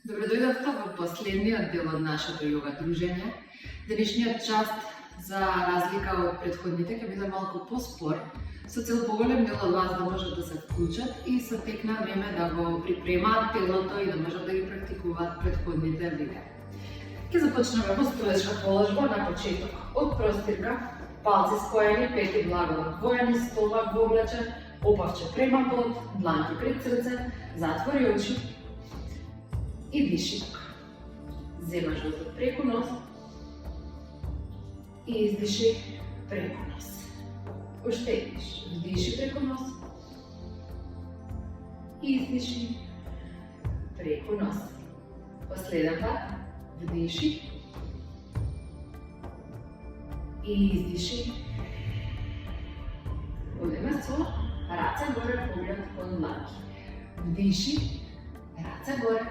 Добродојдовте во последниот дел од нашето јога дружење. Денешниот част, за разлика од предходните, ќе биде малку поспор, со цел поголем дел од вас да можат да се вклучат и со тек на време да го припремаат телото и да можат да ги практикуваат предходните видеа. Ќе започнеме во стоечка положба на почеток. Од простирка, палци споени, пети благо одвоени, стомак вовлечен, опавче према под, дланки пред срце, затвори очи и диши. Земаш воздух преку нос и издиши преку нос. Уште еднаш. Вдиши преку нос и издиши преку нос. Последен пат. Вдиши и издиши. Одеме со раце горе, поглед кон дланки. Вдиши, раце горе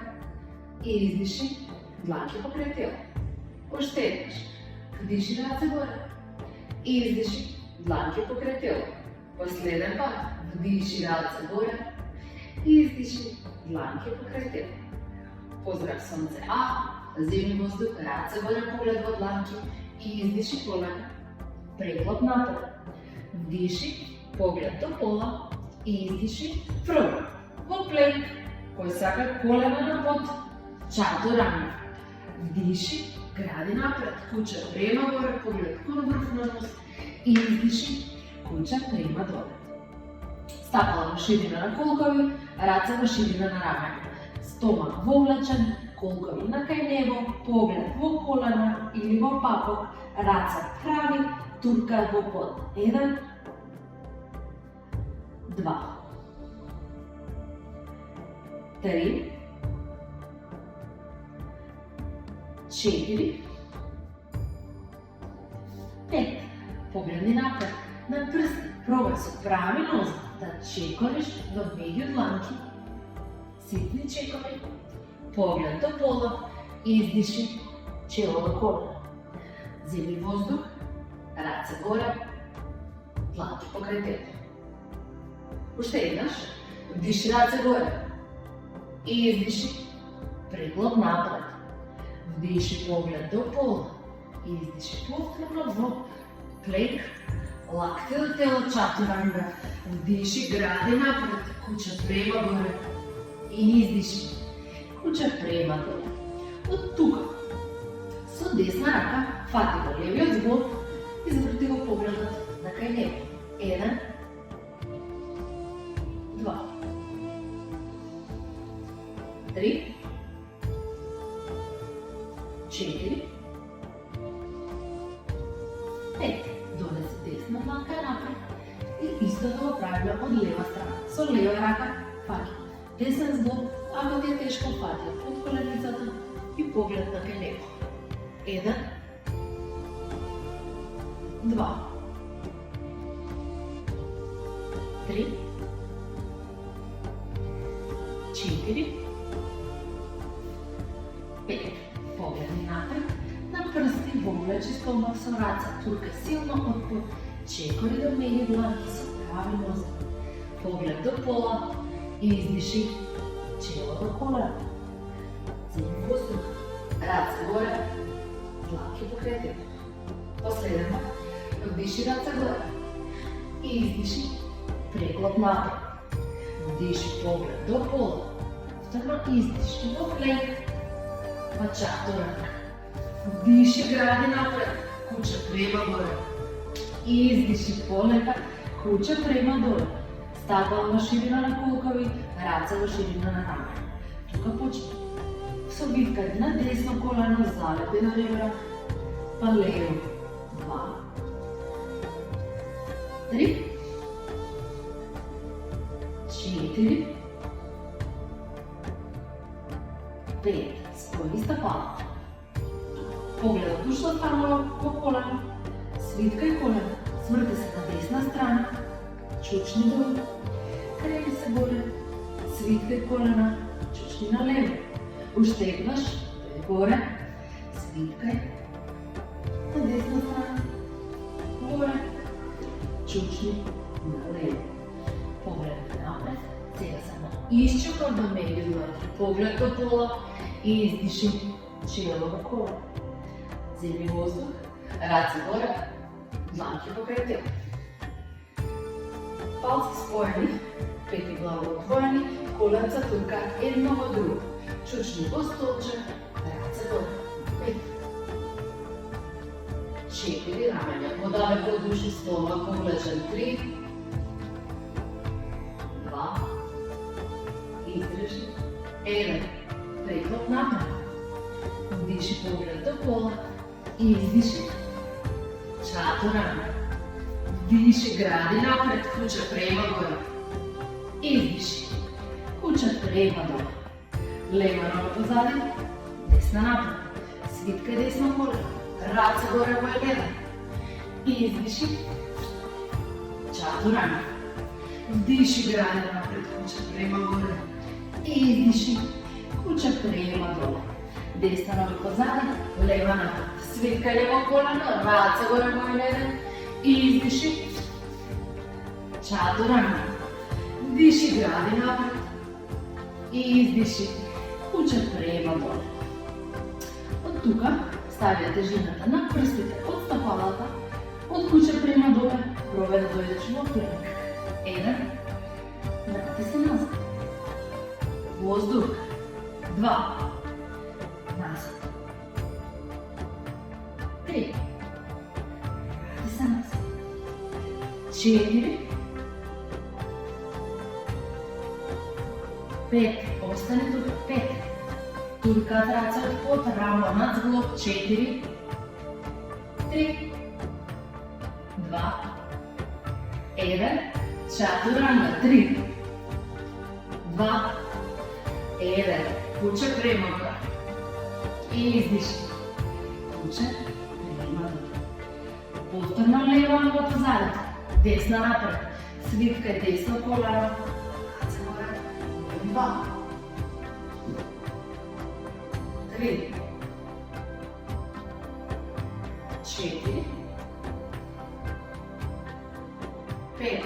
и издиши, дланки покрај тело. Уште еднаш. Вдиши раце горе и издиши, дланки покрај тело. Последен пат. Вдиши раце горе и издиши, дланки покрај тело. Поздрав сонце А. Земи воздух, раце горе, поглед во дланки и издиши полека. Преклоп напред. Вдиши, поглед до пола и издиши врв. Во планк, кој сака колена на под, чак до раме. Вдиши, гради напред, куча према горе, поглед кон врв на нос и издиши, куча према доле. Стапала во ширина на колкови, раце во ширина на раме. Стомак вовлечен, колкови на кај него, поглед во колена или во папок, раца прави, турка во под. 1, 2, 3, 4, 5. Погледни напред, на прст, пробај со прави нос да чекориш во меѓу дланки. Ситни чекови. Поглед до пола и издиши чело до колена. Земи воздух, раце горе, дланки покрај тело. Уште еднаш, вдиши раце горе и издиши преглоб напред. Вдиши поглед до пола и издиши повторно во планк, лакти до тело, чатуранга. Вдиши гради напред, куча према горе и издиши куча према доле. Од тука, со десна рака, фати го левиот зглоб и заврти го погледот на кај него. 1, 2, 3, 4, 5. Донеси десна дланка напред и истото го правиме од лева страна. Со лева рака фати десен зглоб, ако ти е тешко фати под коленицата и поглед на кај него. 1, 2, 3, 4, 5. Погледни напред, на прсти вовлечи стомак со раце, турка силно од под, чекори до меѓу дланки со прави нос. Поглед до пола и издиши чело до колена. Земи воздух, раце горе, дланки покрај тело. Последен пат, вдиши раце горе и издиши преглоб напред. Вдиши поглед до пола, повторно издиши во планк, па чак до рак. Вдиши гради напред, куча према горе и издиши полека, куча према доле. Стапала во ширина на колкови, раце во ширина на раме. Тука почни. Со вивкање на десно колено, залепи на ребра, па лево. 2, 3, 4, 5. Спојни стапалата. Погледот ушла станува во колено, свиткај колено, сврти се на десна страна, чучни долу, крени се горе, свиткај колена, чучни на лево. Уште еднаш, горе, свиткај на десна страна, горе, чучни на лево. Поглед напред, сега само изчекор до меѓу дланки, поглед до пола izdiši, čelo v kolo. Vzemi vozduk, race gore, dlanke pokrijete. Palci spojeni, peti glavo otvoreni, kolenca tukaj jedno v drugo. Čučni postolček, race dole, 5. 4 ramenja, podaleko duši stomak, povlečen 3. 2. Izdrži. 1. Preklop napred. Vdiši pogled do pola. Izdiši. Čaturanga. Vdiši, gradi napred, kuća prema gore. Izdiši. Kuća prema dole. Leva noga pozadi, desna napred. Svitka desno koleno. Race gore v jedan. Izdiši. Čaturanga. Vdiši, gradi napred, kuća prema gore. Izdiši. Kuća prema dole. Desna noga pozadi, leva napred. Svitka levo koleno, race gore v jedan. Izdiši. Čaturanga. Vdiši, gradi napred. Izdiši. Kuća prema dole. Od tukaj stavlja težinata na prstite od stopalata, od kuće prema dole, probaj da dojdeš v okrenek. 1. Vrati se nazad. Vozduk. 2. Nazad. 3. Vrati se nazad. 4. 5. Ostane tukaj. 5. Turka traca od pot, ramo nad zglob. 4. 3. 2. 1. Čaturanga. 3. 2. 1. Kuća prema gore. Izdiši. Kuća prema gore. Povtorno levo nogo pozadi. Desna napred. Svitkaj desno koleno. 2. 3. 4. 5.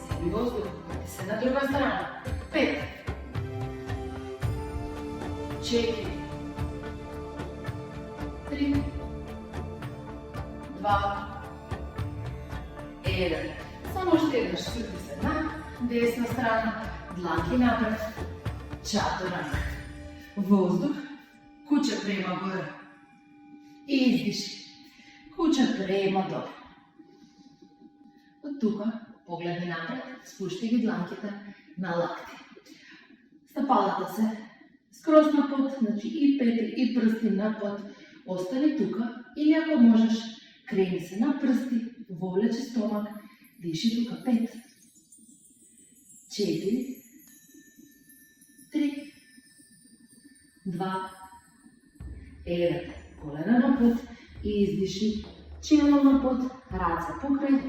Sebi vozduk, vrati se na druga strana. 5. 4. 3. 2. 1. Samo štegaš, svrti se na desna strana, dlanki napred. Čaturanga. Vozduk, kuća prema gore. Izdiši. Kuća prema dole. Od tukaj pogledaj napred, spušti gi dlankite na lakti. Stopalata se skroz na pod, znači i peti i prsti na pod. Ostani tukaj ili ako možeš, kreni se na prsti, povleči stomak, diši tukaj. 5. 4. 3. 2. 1. Kolena na pod, izdiši, čelo na pod, race pokraj,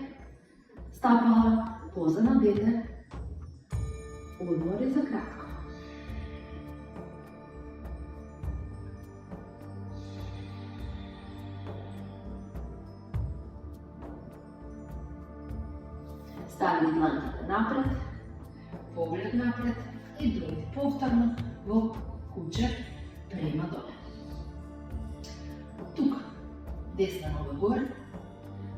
stopala, poza nadete, odmori za kratko. Stavi dlankite napred, pogled napred i drugi povtorno v kuće prema dole. Tukaj, desna noga gore,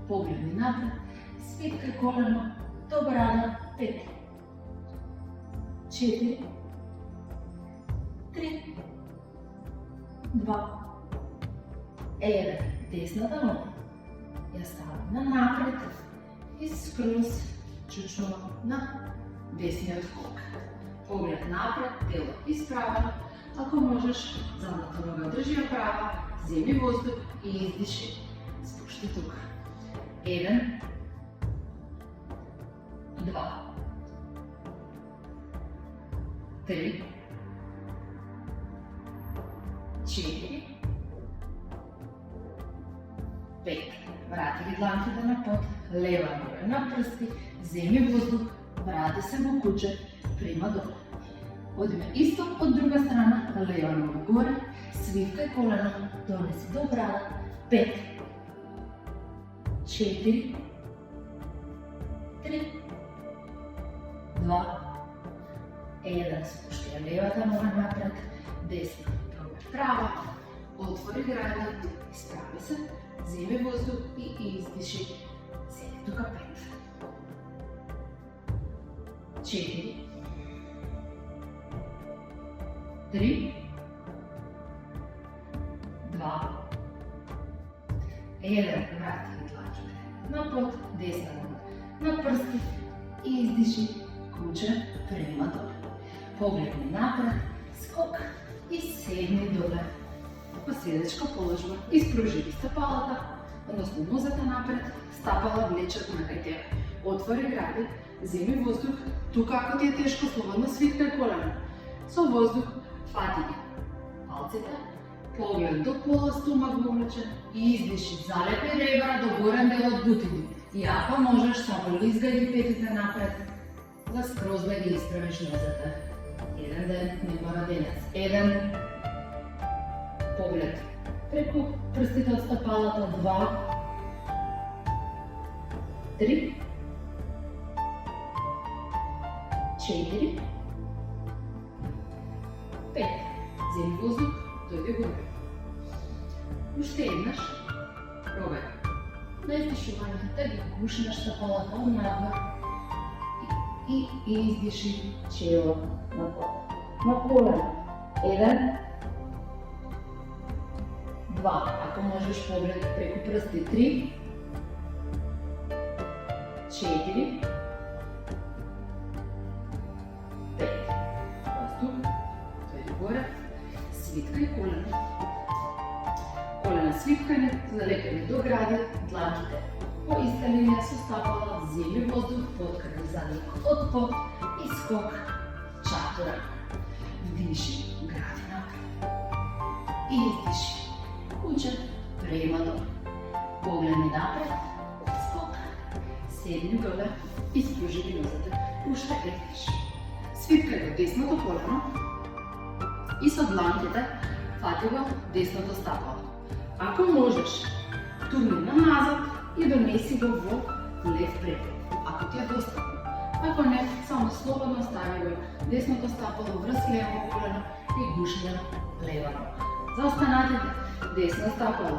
pogled napred, svitkaj koleno do brada. 5. 4. 3. 2. 1. Desna noga. Ja stavim na napred i skroz čučno na desni odskok. Pogled napred, telo isprava. Ako možeš, zadnja noga drži prava, vzemi vozduk i izdiši. Spušti tukaj. 1. 2. 3. 4. 5. Vrati gi dlankite na pod, leva noga na prsti, vzemi vozduk, vrati se v kuće prema dole. Odime isto od druga strana, leva noga gore, svitkaj koleno, donesi do brada. 5. 4. 3. 2. 1. Spušti leva noga napred, desna права. Отвори града, изправи се, вземи въздух и издиши. Седи тук 5. 4. 3. 2. 1. Врати дланчите. На път, десна ръка. На пръсти и издиши. Куче, приема долу. Погледни напред, скок и седни долу. Поседечка положба. Изпружи стъпалата, odnosno нозата напред, стапала влечат на тях. Отвори гради, вземи въздух, тук ако ти е тежко, свободно свиткай колена. Со въздух, фати ги. Палците, поглед до пола, стомак вовлечен и издиши. Залепи ребра до горен дел от бутини. И ако можеш, само лизгай ги петите напред, за скроз да ги изправиш нозата. Еден ден, не младенец. Еден поглед. Преко пръстите от стъпалата. 2. 3. 4. 5. Вземи въздух, дойди горе. Още еднъж. Пробай. На издишуването да ги гушнеш стъпалата отнагър и издиши чело на пола. На колена. 1. 2. Ако можеш поглед преко пръсти. 3. 4. 5. Въздух. Дойди горе. Свиткай колена. Колена свиткане, залекане до гради, дланките по иста линия со стапала, вземи въздух, подкрепи задник от под и скок, чак до ръка. Вдиши, гради напред. И издиши. Куче, приема долу. Погледни напред, скок. Седни долу, изпружи ги нозата. Уште едиш. Свиткай до десното колено и со дланките фати го десното стапало. Ако можеш, турни назад и донеси го во лев препред, ако ти е достъпно. Ако не, само слободно стави го десното стапало връз лево колено и гушни лева нога. За останатите, десно стапало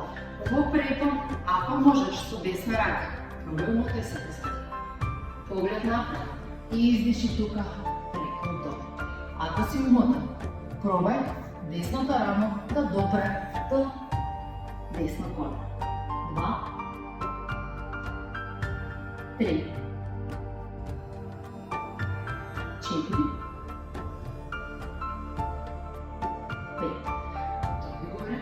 во препон, ако можеш со десна рака. Пробај умотај се посети. Поглед напред и издиши тука преко долу. Ако си умотан, пробај десното рамо да допре до десно колено. 2. 3. 4. 5. Дойди горе.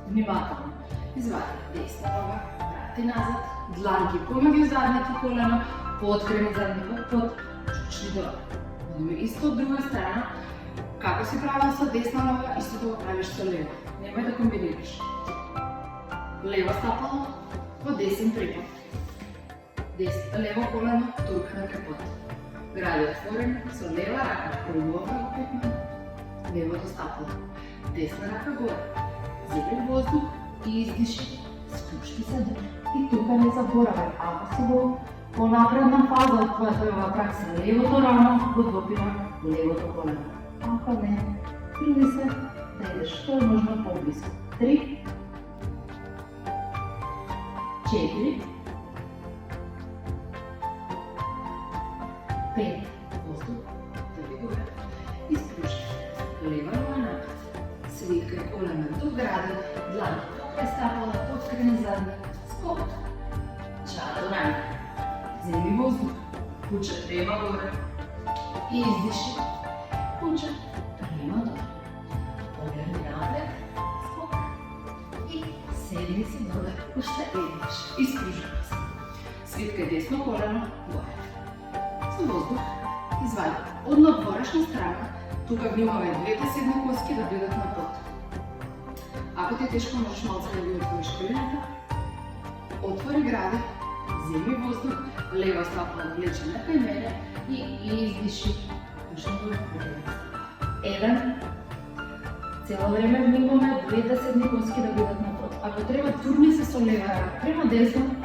Внимателно. Извади десна нога, врати назад, дланки помаги в задното колено, подкреми задникот под чучни долу. Одиме исто од друга страна. Како си правил со десна нога, истото го правиш со лева. Немај да комбинираш. Лево стапало во десен препод. Лево колено турка на препод. Гради отворен со лева рака пробува го петна. Левото стапало. Десна рака горе. Земи въздух и издиши. Спушти се долу. И тука не заборавај, ако си го понапредна фаза од твојата пракса, левото рамо го допира левото колено. Ако не, труди се да идеш што е можно по-близко. 3. 4. 5. Въздух. Дойди горе. Изпруши. Лева нога напред. Свиткай колена до гради, дланки покрај стапала, подкрени задник, скок. Чак до рака. Вземи въздух. Куче, приема горе. И издиши. Куче, приема долу. Погледни напред, скок. И седни си долу. Уште еднаш. Изпружи се. Свиткай десно колено горе. Со въздух извади од надворешна страна. Тука внимавај двете седни коски да бидат на пот. Ако ти е тешко, можеш малце да ги отвориш колената. Отвори гради, вземи въздух, лева стапала влече кај мене и издиши. Уште долу. 1. Цело време внимавај двете седни коски да бидат на пот. Ако треба, турни се со лева рака према десно,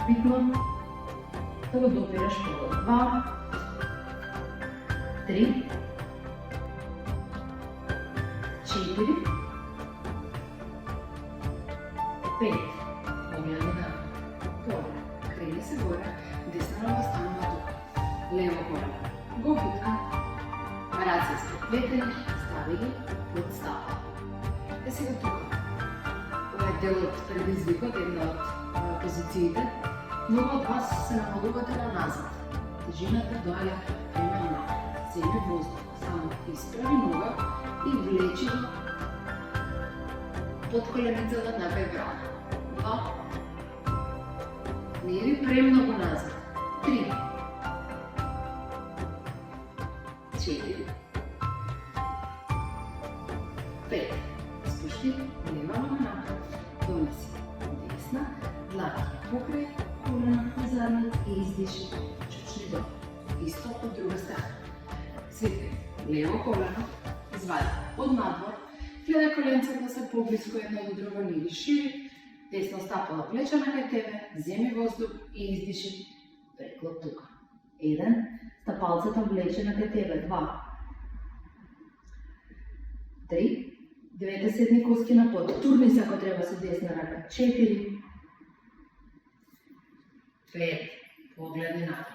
битно да го допираш по 2. 3. 4. 5. Погледай напред. Добре. Крени се горе. Десна нога станува тука. Лево колено го бутка. Ръце изпреплетени. Стави ги под стапа. Сега тука. Ова е дел од предизвикот, една од позициите. Много од вас се намалувате на назад. Тежината доаѓа према напред. Земи воздух. Само исправи нога и влечи го под коленицата на бебрана. 2. Не иди премногу назад. 3. 4. 5. Спушти лева нога напред. Донеси десна. Длаки покрај колена на задник и издиши чучни долу. Исто од друга страна. Свиткај лево колено, извади од надвор, гледај коленцата се поблиску едно до друго, не ги шири, десно стапала плечана кај тебе, земи воздух и издиши преклоп тука. 1. Стапалцата влечена кај тебе. 2. 3. Двете седни коски на под. Турни се ако треба со десна рака. 4. 5. Погледни напред.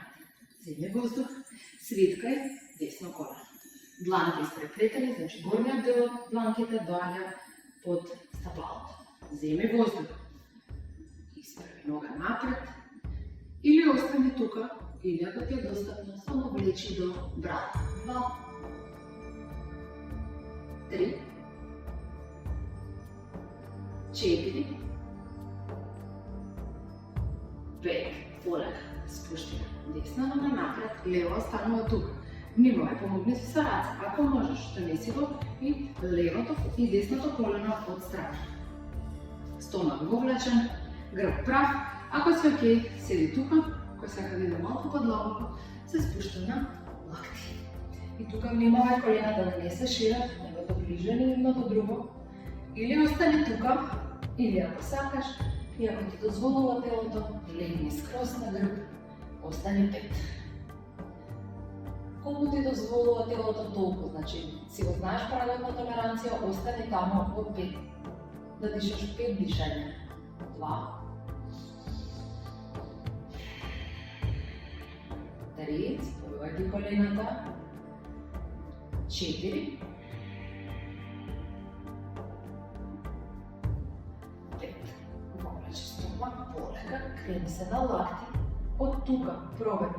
Земи воздух, свиткај десно колено. Дланки испреплетени, значи горниот дел од дланките доаѓа под стапалото. Земи воздух. Исправи нога напред. Или остани тука, или ако ти е достапно, само влечи до брата. 2. 3. 4. 5. Полека. Спушти десна нога напред, лево останува тука. Внимавај, помогни си со раце, ако можеш, донеси го и левото и десното колено од страна. Стомак вовлечен, грб прав. Ако си окей, седи тука, кој сака да иде малку подлабоко, се спушта на лакти. И тука внимавај колената да не се шират, него доближени едно до друго. Или остани тука, или ако сакаш, и ако ти дозволува телото, легни скроз на грб, остани 5. Колку ти дозволува телото толку, значи си го знаеш правилот на толеранција, остани тамо од 5. Да дишаш 5 дишања. 2. 3. Спојувај ги колената. 4. 5. Повлечи стомак, полека, крени се на лакти. Од тука пробај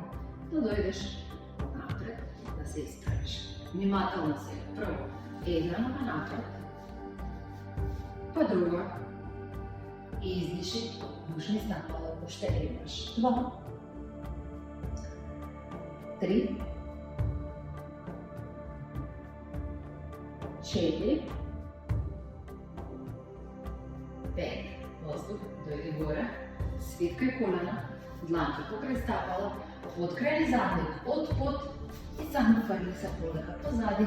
да дојдеш напред, да се исправиш. Внимателно се. Прво, една нога напред, па друга. И издиши, ушни стапала, уште имаш. 2. 3. 4. 5. Воздух, дојди горе. Свиткај колена, дланки покрај стапала, открени задник од под и само фрли се полека позади,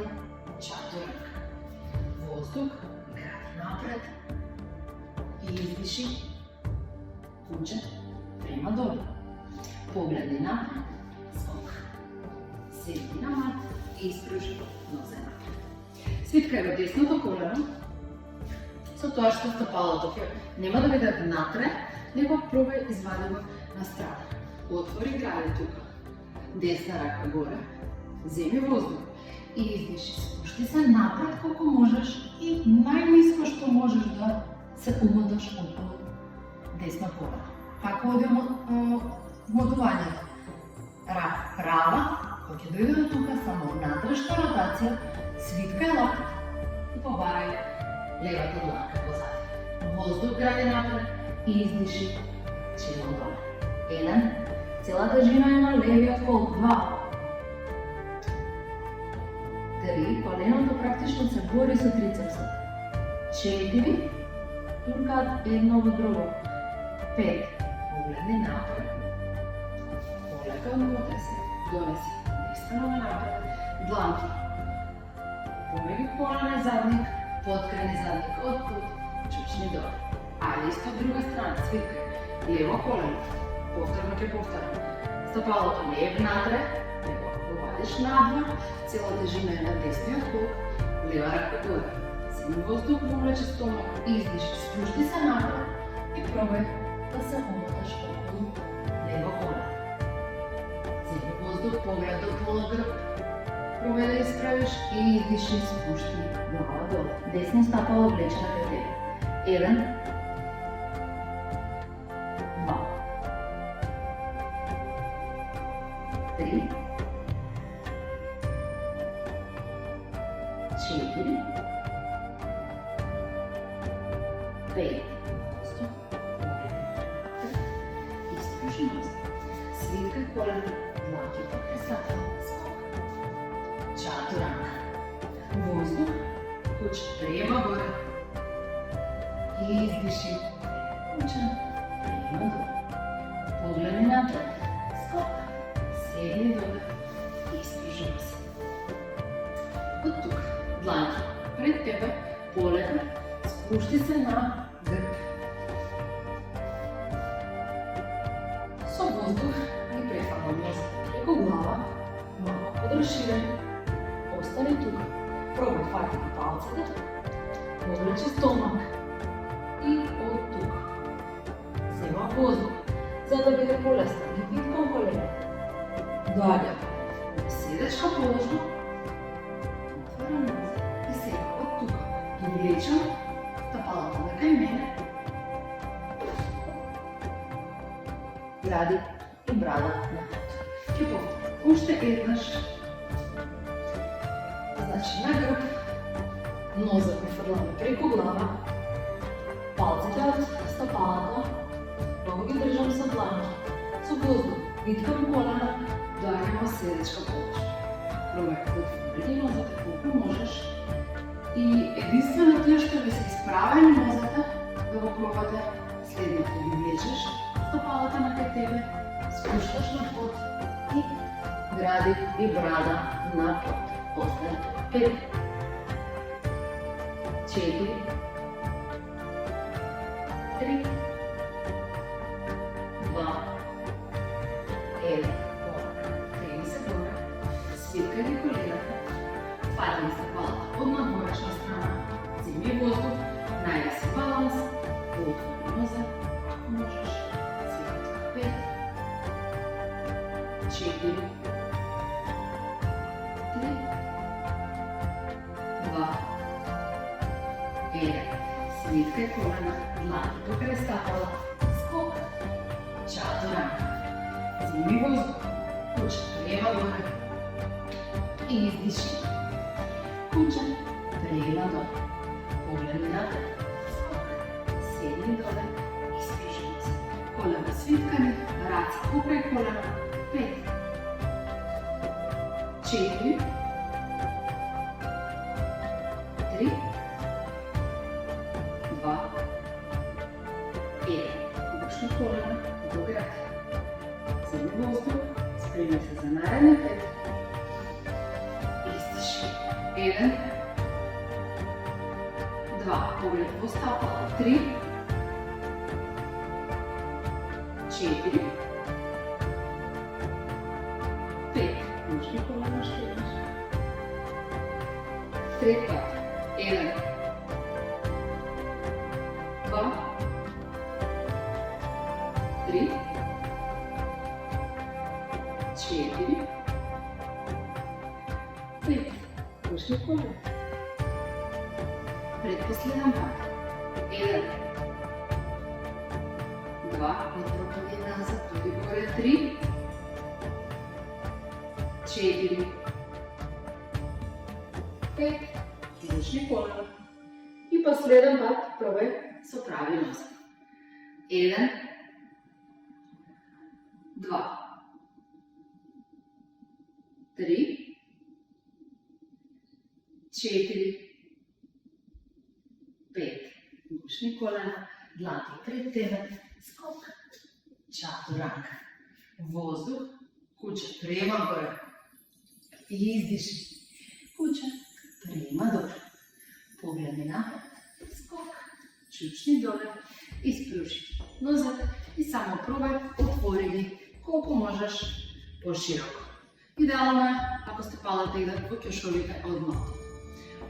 чатурак. Воздух, гради напред и издиши, куќа према долу. Погледни напред, скок. Седи на мат и испружи нозе напред. Свиткај во десното колено, со тоа што стапалото нема да биде натре, него пробај извади го на страна. Отвори гради тука. Десна рака горе. Земи воздух и издиши. Спушти се напред колку можеш и најниско што можеш да се умоташ околу десно колено. Како одиме вмотувањето? Рак права, кога ќе дојде до тука, само натрешна ротација, свиткај лакт и побарај левата дланка позади. Воздух гради напред и издиши чело долу. 1. Цела тежина е на левиот кол. 2. 3. Коленото практично се бори со трицепсот. 4. Туркаат едно во друго. 5. Погледни напред. Полека внутре се. Донеси десна нога напред. Дланки. Помеги колена и задник. Подкрени задник од пут. Чучни долу. Ајде исто од друга страна. Свиткај. Лево колено. Повторно ќе повторам. Стапалото не е внатре, него го вадиш надвор, цела тежина е на десниот кол, лева рака горе. Земи воздух, повлече стомак, издиши, спушти се напред и пробай да се омоташ околу лево колено. Вземи воздух, поглед до пола гръб. Пробай да изправиш и издиши, спушти глава долу. Десно стапало влечена към тебе. 1, 2, 3, 4, 5. Изпуши нос. Свиткай колено, дланки под кресата, скок. Чатуранга. Воздух, куч приема горе. И издиши. Куча, приема долу. Погледни напред. Скок. Седни долу. Изпуши нос. От тук, дланки пред тебе, полека, спушти се на гърб. Со воздух и прехвърля носа преко глава, малко подразширен. Остани тук. Пробай хвати палците, повлечи стомак и от тук. Взема воздух, за да биде полесно. Ги виткам колено. Доаѓа седечка положба. Отваря нос и сега от тук. Привлечам стъпалата на кај мене. Гради и брада на пот. Ке повторя. Уште еднаш. Значи на гръб, ноза префърламе преко глава, палците от стъпалата, много ги държам са дланки, со воздух, виткам колена, доаѓаме седечка положба. Пробај да отвори нозата колко можеш и единствено тие што ви се изправени нозата, да го пробате следното. Ги влечеш стъпалата на кај тебе, спущаш на пот и гради и брада на пот. После 5, 4, 3, 2, 1. Крени се горе, свиткай ги колената, хватай стъпалата от надворечна страна, вземи воздух, найди си баланс, отвори ноза, ако можеш, свиткай 5, 4, 3, свиткай колена, дланки покрај стапала, скок, чатуранга. Вземи воздух, куча приема горе и издиши. Куча приема долу. Погледни напред, скок, седни доле, изпиши се. Колена свиткани, раци покрај колена, 5, 4, 3, 2, 1. Бушни колена до град. Вземи воздух, спреми се за наредни 5. Издиши. 1, 2. Поглед во стапала. 3, 4, 5. Бушни колена ще имаш. Трет път. 1, 2, 3, 4, 5. Пушни колена. Предпоследен път. 1, 2, отпропади назад, туди горе. 3, 4, 5. Пушни колена. И последен път пробай со прави нос. 1, 2, 3, 4, 5. Бушни колена, дланки пред тебе, скок, чатуранга. Воздух, куча приема горе и издиши. Куча приема долу. Погледни напред, скок, чучни доле, изплюши нозете и само пробай отвори ги колко можеш по-широко. Идеално е ако стъпалата идат по кьошовите од нота.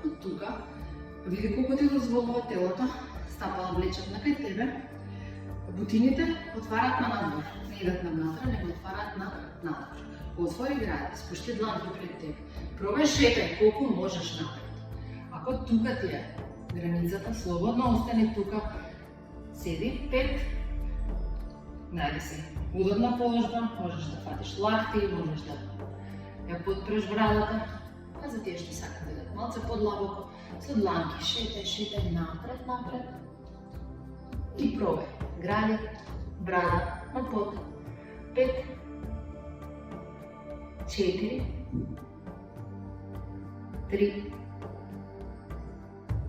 От тук види колко ти дозволува телото, стапала влечат на кај тебе, Бутините отварят на надвор. Не идат на внатре, не го отварят на надвор. Отвори гради, спушти дланки пред теб. Пробај шетај колку можеш напред. Ако тука ти е границата, слободно остани тука. Седи, 5. Најди се удобна положба, можеш да фатиш лакти, можеш да ја подпреш брадата. А за тие што сакат да идат малце подлабоко, со дланки шетај напред. И пробај. Гради, брада, на под. 5, 4, 3,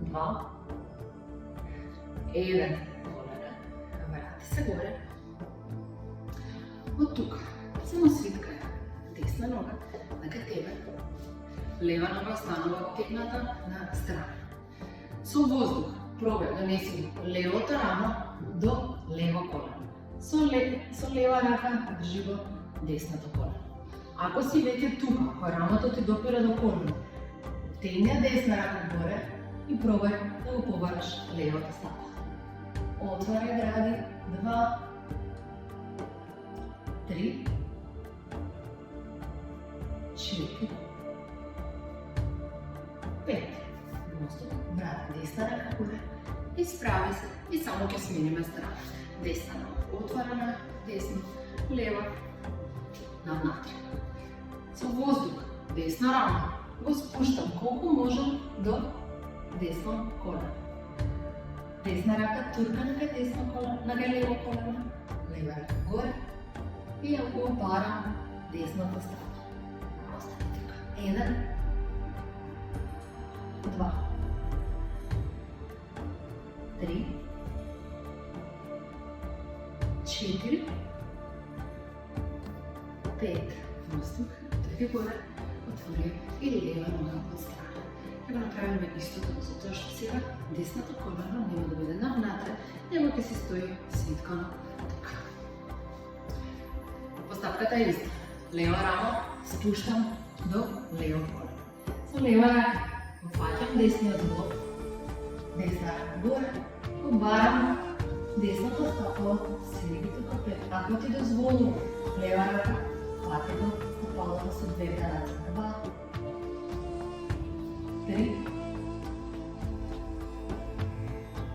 2, 1. Врати се горе. От тук само свиткај. Десна нога нака тебе. Лева нога останува оттегната на страна. Со воздух пробај донеси левото рамо до лево колено. Со лева рака држи го десното колено. Ако си веќе тука, ако рамото ти допира до колено, тегни десна рака горе и пробај да го побараш левата стапа. Отварај гради. 2, 3, 4, 5. Мостот, брат, десна рака горе. Изправи се и само ќе смениме страна. Десна нога отворена, десна, лева, навнатре. Со воздух, десна рама, го спуштам колку можам до десно колено. Десна рака турка на десно колено, на лево колено, лева рака горе и ја го барам десната страна. Остане тука. 1, 2, 3, 4, 5. Воздух, тръгни горе, отвори и лева нога от страна. Ќе го направиме истото, затоа што сега десното колено нема да биде навнатре, него ќе си стои свиткано тука. Постапката е иста. Лева рамо спуштам до лево колено. Со лева рака фаќам десниот зглоб, десна рака горе, го барам десното стапало, седи тука пред. Ако ти дозволува, лева рака фати го стапалото со двете раце. 2, 3,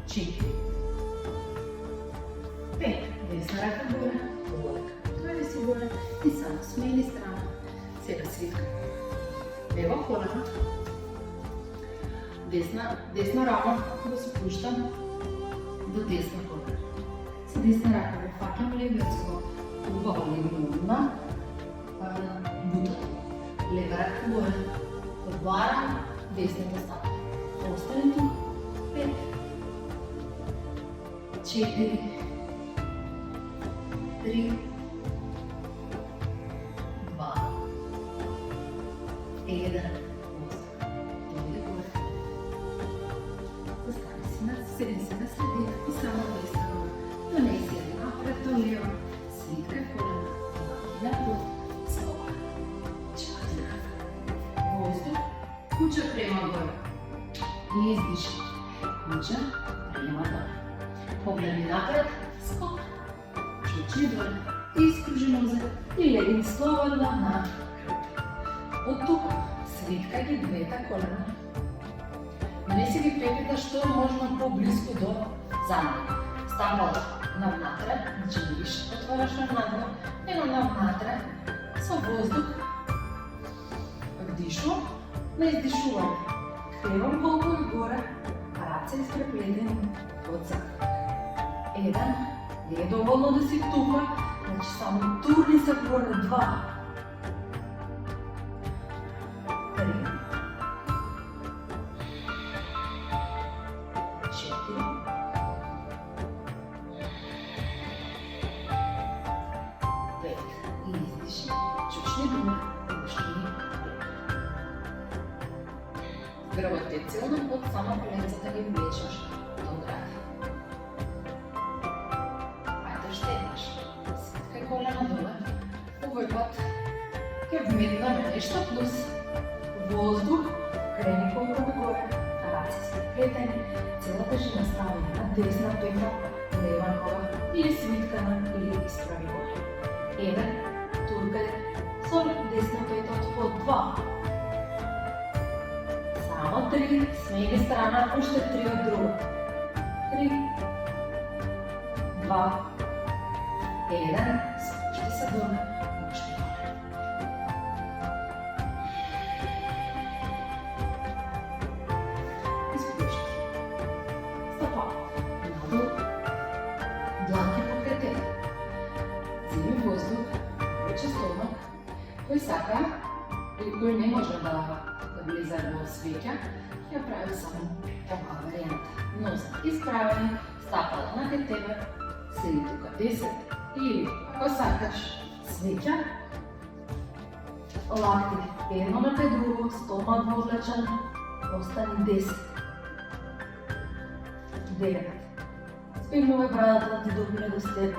4, 5. Десна рака горе, полека. Прави си горе и само смени страна. Сега свитка. Лево колено. Десна рака го спуштам до десна колено. С десна рака го факам левиот зглоб, убаво легнувам на бутата. Лева рака горе. Отварам десната стапа. Остане тук. 5, 4, 3, 2, 1. Дойде горе. Застани си на седи се на средина и само десна нога. Донеси я напред до лево. Свиткай колена. Дланки напред. Скок. Чатира. Воздух. Куча према горе. И издиши. Куча према горе. Погледни напред. Скок. Чучни доле. Искружи нозе и легни слободно на кръпи. От тук свиткай ги двете колена. Донеси ги пепета што можно по-близко до замъка. Стапало навнатре, значи не виж отвараш навнатре, него навнатре со воздух. Вдишувам, на издишувам. Хлебам колко и горе, раце изпреплетени под зад. 1, не е доволно да си тука, значи само турни се горе. 2, 3, 4, 5. И издиши. Чучни думи, ушкини. Гръбът е целно под само коленцата ги влечаш до гради. Айде ще имаш. Свиткай колено доле. Овој път ќе вметнаме нешто плюс воздух, крени колко горе, ръце са плетени, целата жена стави на десна пета, лева нога или свиткана или изправи горе. 1, туркаде, со десна пета под 2. Само 3, смени страна, още 3 от друга. 3, 2, 1, спушти се долу, още горе. Изпушти. Стъпало. Надолу. Дланки покрай теб. Вземи въздух, вече стомак. Кой сака или кой не може да влиза в свитя, я прави само такава варианта. Нос изправени, стъпала на тебе, седи тук 10 или ако сакаш свитя, лакти едно на друго, стомак возлечен, остани 10. 9. Спигнувай брадата да ти допине до стегна.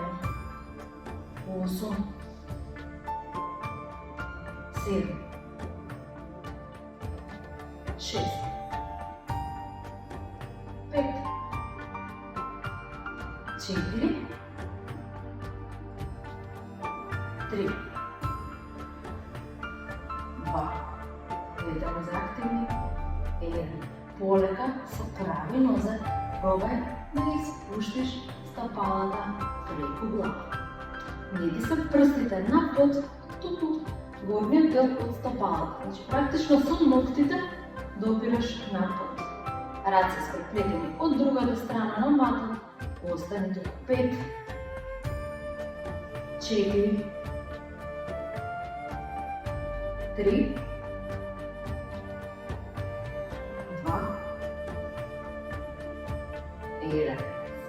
8. 7. 6. 5. 4. 3. 2. Гледаме за активни. 1. Полека се прави ноза. Пробай да ги спущиш стъпалата преко глава. Не ти са пръстите напод, тук, горният дъл от стъпалата. Значи практично с ногтите да опираш напод. Ръце са плетени от другата страна на мата. Остани тук 5, 4, 3, 2, 1.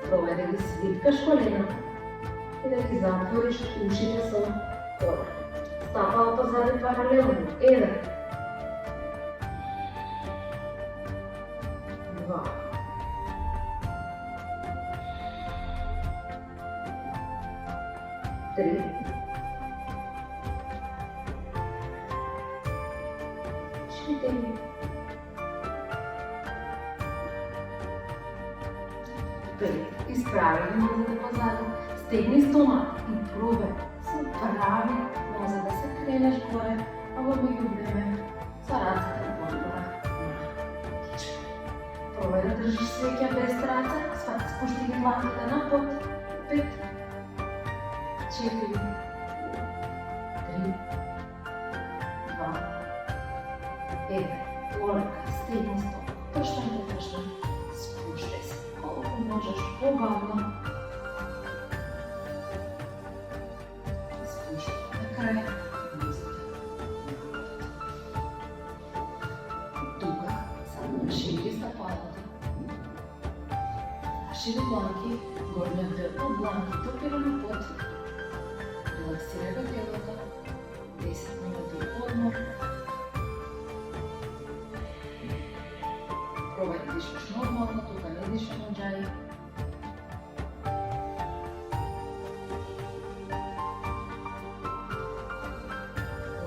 Пробай да ги свиткаш колената и да ги затвориш ушите с корен. Стъпала позади паралелно. 1, 2, 3, 4, 5. Изправи нозата позади, стегни стомак и пробай се прави ноза да се кренеш горе, а в междувреме са ръцете отгоре на тичка. Пробай да държиш свекя без ръце, спусти ги дланките напод. 5, 4, 3, 2, 1. Полека, стегни стомак, тръщен, спущай се. Колко можеш по-бавно. Спущай накрая нозата. Тук само разшири стъпалата. Разшири дланки, горният дъл от дланките опира на пот. Релаксирай телото. 10 минути отмор. Пробай да дишаш нормално, тук не дишаш на джай.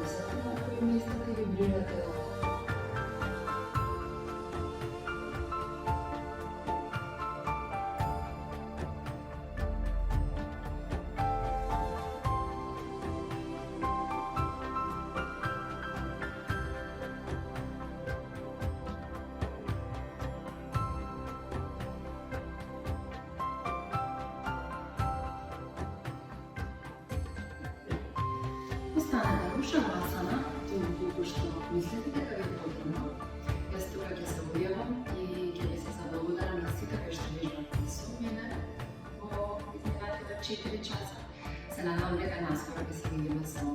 Усети на кои места ти вибрира телото. Останете в шавасана, толкова що мислите дека ви е потребно. Јас тука ќе се објавам и ќе ви се заблагодарам на сите кои што вежбате со мене во изминатите 4 часа. Се надевам дека наскоро ќе се видиме со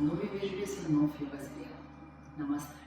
нови вежби, со нов јога серијал. Намасте.